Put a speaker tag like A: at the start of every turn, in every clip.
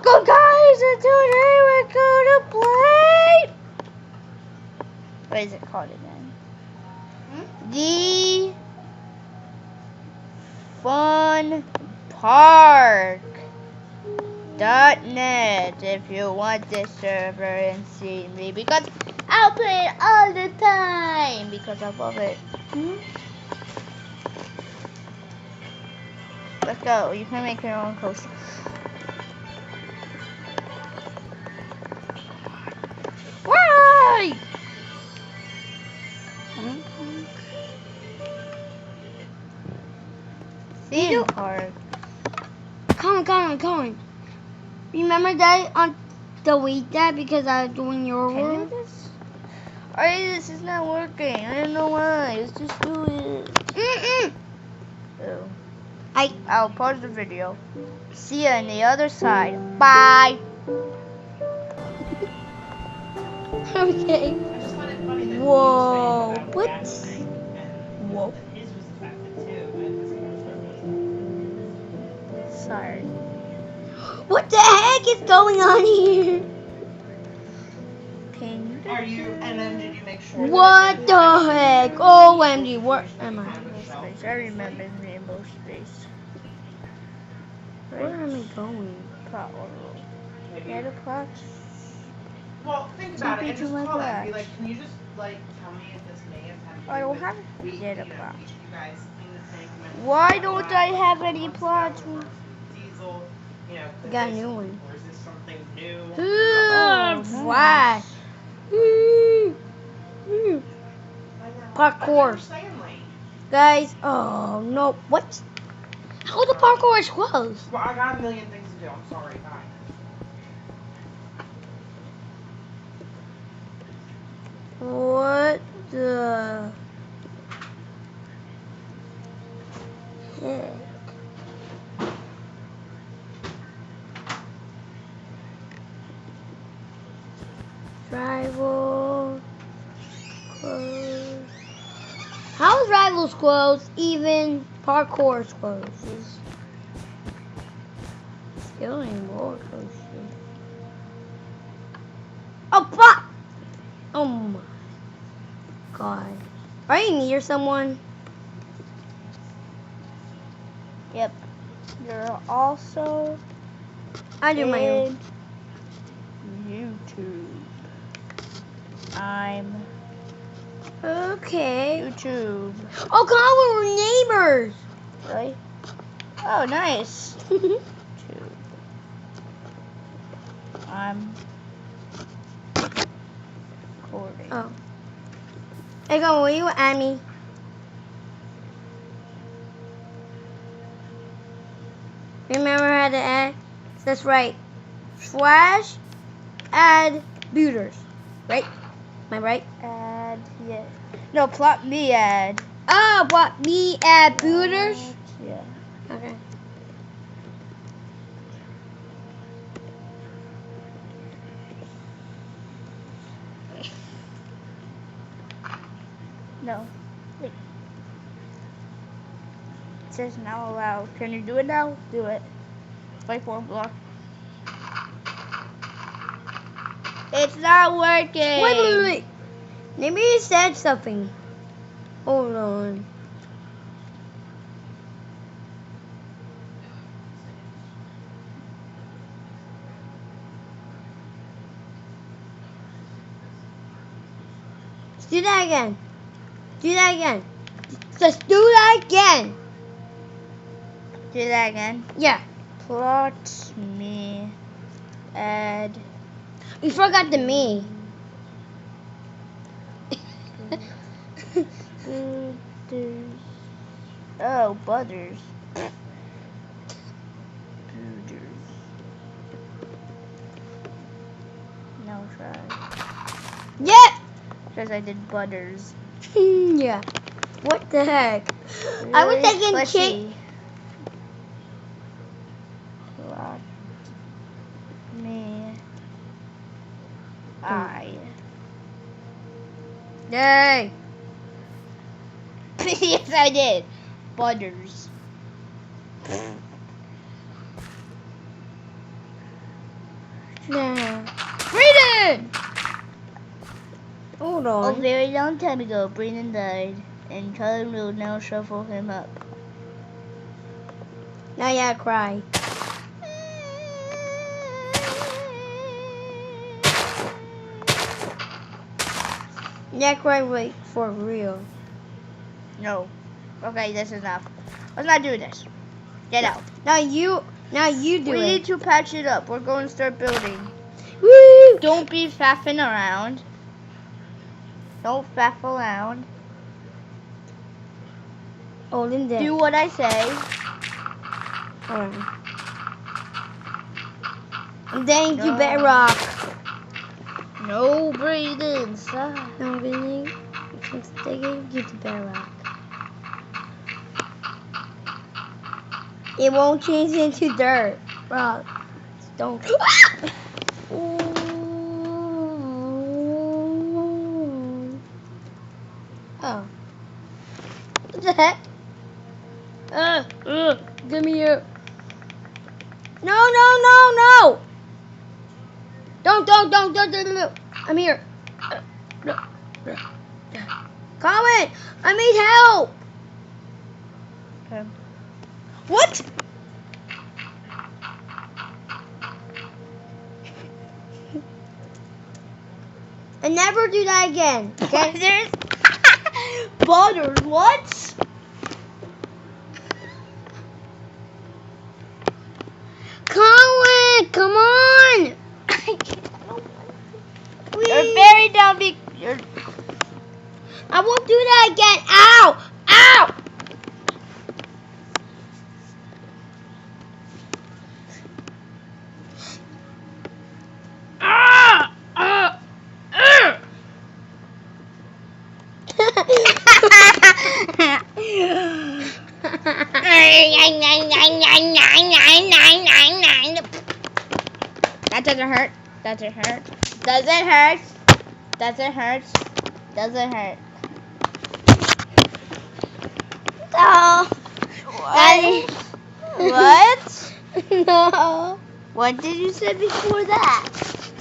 A: Welcome, guys, and today we're gonna play. What is it called again? The Fun Park.net. If you want this server and see me, because I'll play it all the time because I love it. Let's go. You can make your own coaster. Why? Theme park.
B: Colin. Remember that on delete that because I was doing your
A: Can you
B: world?
A: do this? Alright, this is not working. I don't know why. Let's just do it. Oh. I'll pause the video. See you on the other side. Bye.
B: Okay. Whoa. What? Whoa.
A: Sorry.
B: What the heck is going on here?
C: Are you, and then did you make sure?
B: What the heck? OMG, where am I?
A: Space. I remember Rainbow Space.
B: Where am I going?
A: Plot or get a plot?
C: Well, think about it and just
A: Something
C: call
A: like
C: it and be
A: that.
C: like, can you just like tell me if this may have had to
A: I
C: do
A: don't
C: with
A: have
C: we,
A: get a
C: you know,
A: plot.
C: each of you guys in the tank went
A: Why
C: to
A: don't
C: buy
A: I have any
C: months
A: plots?
C: ago, or Diesel, you know,
B: We got a new one.
C: or is this something new?
B: Flash. Parkour. Guys, oh no. What? How the parkour is closed?
C: Well, I got a million things to do. I'm sorry. Bye.
B: What the heck? Rival closed. How is Rivals closed? Even parkour's closed. Still ain't more closed. Oh, fuck! Oh my God. Are you near someone?
A: Yep. You're also
B: I do my own.
A: in YouTube. I'm
B: Okay.
A: YouTube.
B: Oh God, we're neighbors.
A: Really? Oh, nice. YouTube. I'm recording.
B: Oh. Hey, go. Will you add me? Remember how to add? That's right. Slash add bhudders. Right? Am I right?
A: Add, yeah. No, plot me add.
B: Oh, what? Me add bhudders?
A: Yeah.
B: Okay.
A: No. Wait. It says now allowed. Can you do it now? Do it. Wait for a block. It's not working.
B: Wait. Maybe you said something. Hold on. Let's do that again. Do that again. Just do that again.
A: Do that again.
B: Yeah.
A: Plot me add.
B: You forgot the me.
A: Bhudders. Oh, bhudders. Bhudders. No try.
B: Yeah.
A: Because I did butters.
B: Yeah. What the heck? I was thinking
A: Let's
B: chick.
A: see. Plot me. I.
B: Yay.
A: Yes, I did. Butters.
B: Yeah.
A: Brayden!
B: Hold
A: A
B: on.
A: very long time ago, Brayden died, and Colin will now shuffle him up.
B: Now you gotta cry. Yeah, cry wait for real.
A: No. Okay, this is enough. Let's not do this. Get out.
B: Now you do
A: We
B: it.
A: need to patch it up. We're going to start building.
B: Woo!
A: Don't be faffing around. Don't faff around.
B: Hold him there.
A: Do what I say.
B: Alright. And then you
A: No.
B: better rock.
A: No, Brayden. Stop.
B: No, really? Since they gave you the better rock. It won't change into dirt. Rock. Don't. Oh. What the heck? Give me your. No. Don't. I'm here. Colin, I need help.
A: Okay.
B: What? And never do that again. Okay?
A: There's butters. What?
B: Colin, come on.
A: You're very down. You're.
B: I won't do that again. Ow! Ow!
A: That doesn't hurt. Doesn't hurt. Doesn't hurt. Doesn't hurt. Doesn't hurt.
B: Oh.
A: What?
B: No.
A: What did you say before that?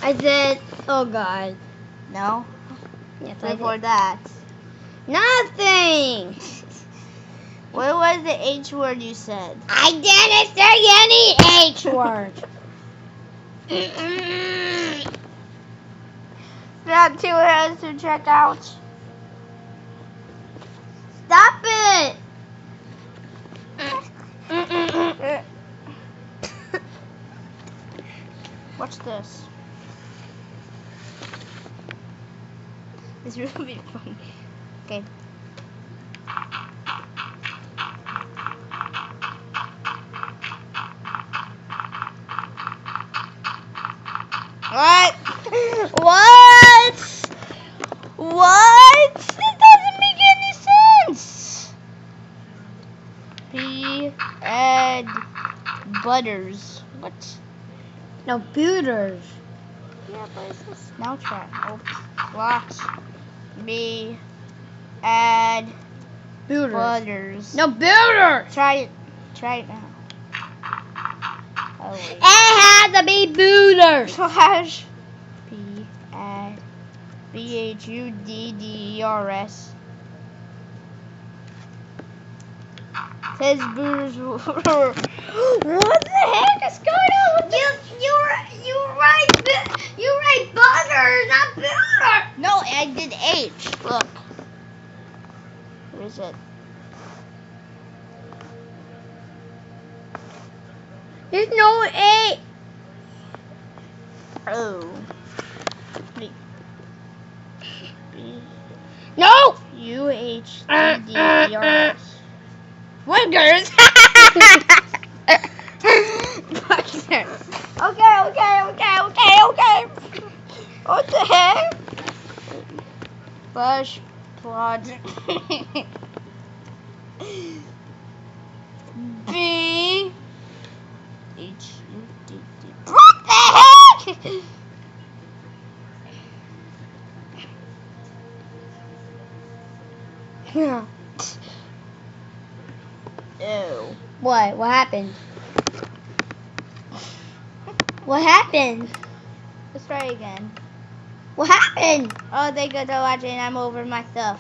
B: I said, oh God.
A: No.
B: Yes, I
A: Before
B: did.
A: that.
B: Nothing.
A: What was the H word you said?
B: I didn't say any H word.
A: Got 2 hands to check out.
B: Stop it.
A: What's this? This will be fun. Okay. What? What? What? This doesn't make any sense. P and butters. What?
B: No, bhudders.
A: Yeah, but it's this. Now try. Oh, lots. B and
B: Bhudders.
A: butters.
B: No, bhudders.
A: Try it. Try it now. Oh wait.
B: It has to be bhudders.
A: Slash P and BHUDDERS. Says booters. What the heck is going on with this?
B: You write butters, not bhudders.
A: No, I did H. Look. Where is it?
B: There's no A.
A: Oh. B.
B: No.
A: UHDDERS. Boogers. Okay. What the heck? Flash plot. B H U D D. What the heck?
B: Yeah.
A: Ew.
B: What? What happened? What happened?
A: Let's try again.
B: What happened?
A: Oh, thank you for watching. I'm over my stuff.